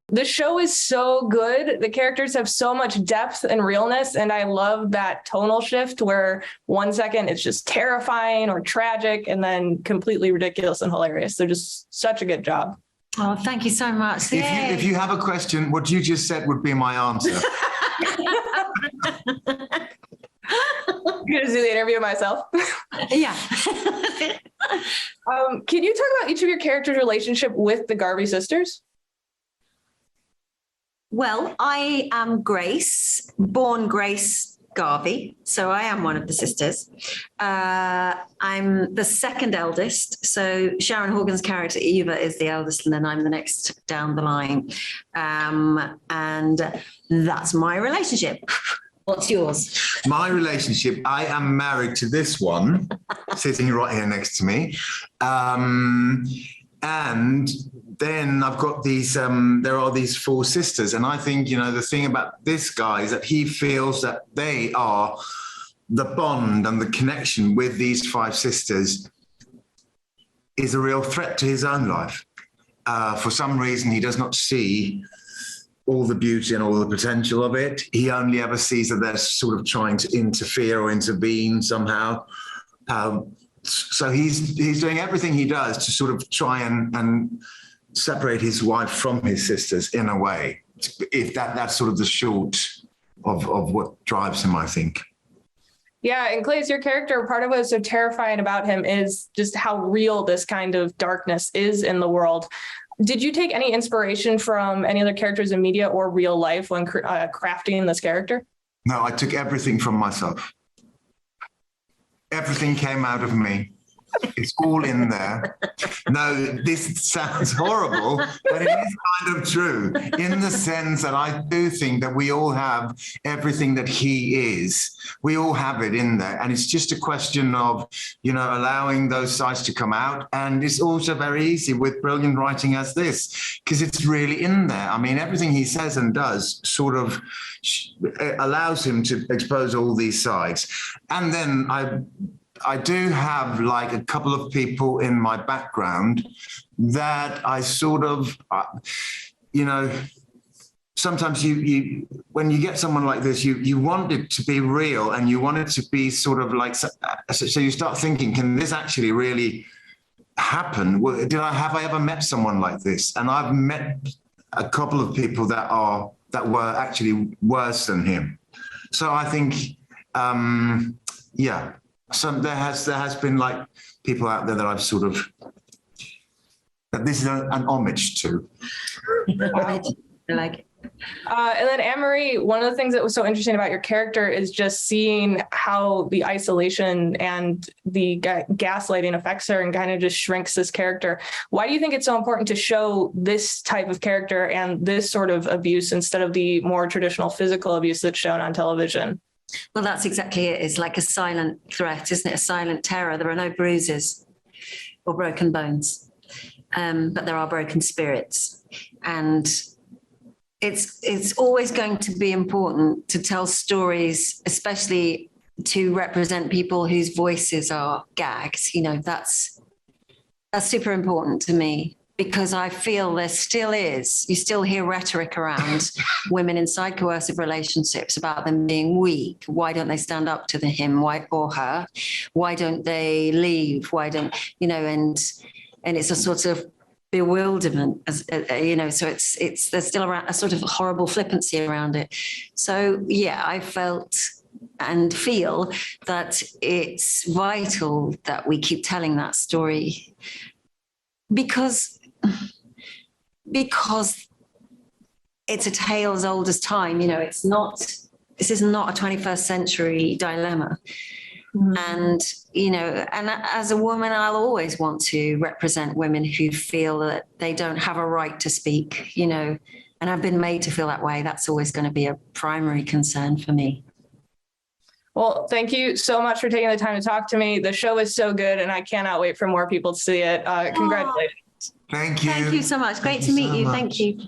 The show is so good. The characters have so much depth and realness, and I love that tonal shift where 1 second it's just terrifying or tragic and then completely ridiculous and hilarious. They're just such a good job. Oh, thank you so much. If you have a question, what you just said would be my answer. I'm going to do the interview myself. Yeah. Can you talk about each of your characters' relationship with the Garvey sisters? Well, I am Grace, born Grace Garvey. So I am one of the sisters. I'm the second eldest. So Sharon Horgan's character, Eva, is the eldest, and then I'm the next down the line. And that's my relationship. What's yours? My relationship, I am married to this one, sitting right here next to me. And then I've got these, there are these 4 sisters. And I think, the thing about this guy is that he feels that they are the bond and the connection with these 5 sisters is a real threat to his own life. For some reason, he does not see all the beauty and all the potential of it. He only ever sees that they're sort of trying to interfere or intervene somehow. So he's doing everything he does to sort of try and separate his wife from his sisters in a way. If that's sort of the short of what drives him, I think. Yeah, and Claes, your character, part of what's so terrifying about him is just how real this kind of darkness is in the world. Did you take any inspiration from any other characters in media or real life when crafting this character? No, I took everything from myself. Everything came out of me. It's all in there. No, this sounds horrible, but it is kind of true in the sense that I do think that we all have everything that he is. We all have it in there. And it's just a question of, allowing those sides to come out. And it's also very easy with brilliant writing as this, because it's really in there. I mean, everything he says and does sort of allows him to expose all these sides. And then I do have like a couple of people in my background that I sort of, sometimes you when you get someone like this, you want it to be real and you want it to be sort of like, so you start thinking, can this actually really happen? Well, have I ever met someone like this? And I've met a couple of people that were actually worse than him. So I think, yeah. There has been like people out there that I've sort of, that this is an homage to. I like it. And then Anne-Marie, one of the things that was so interesting about your character is just seeing how the isolation and the gaslighting affects her and kind of just shrinks this character. Why do you think it's so important to show this type of character and this sort of abuse instead of the more traditional physical abuse that's shown on television? Well, that's exactly it. It's like a silent threat, isn't it? A silent terror. There are no bruises or broken bones, but there are broken spirits. And it's always going to be important to tell stories, especially to represent people whose voices are gags. That's super important to me. Because I feel there still is, you still hear rhetoric around women inside coercive relationships about them being weak. Why don't they stand up to him or her? Why don't they leave? Why don't, and it's a sort of bewilderment, so there's still a sort of horrible flippancy around it. So yeah, I felt and feel that it's vital that we keep telling that story because it's a tale as old as time. This is not a 21st century dilemma. And, and as a woman, I'll always want to represent women who feel that they don't have a right to speak, and I've been made to feel that way. That's always going to be a primary concern for me. Well, thank you so much for taking the time to talk to me. The show is so good, and I cannot wait for more people to see it. Congratulations. Thank you. Thank you so much. Great to meet you. Thank you.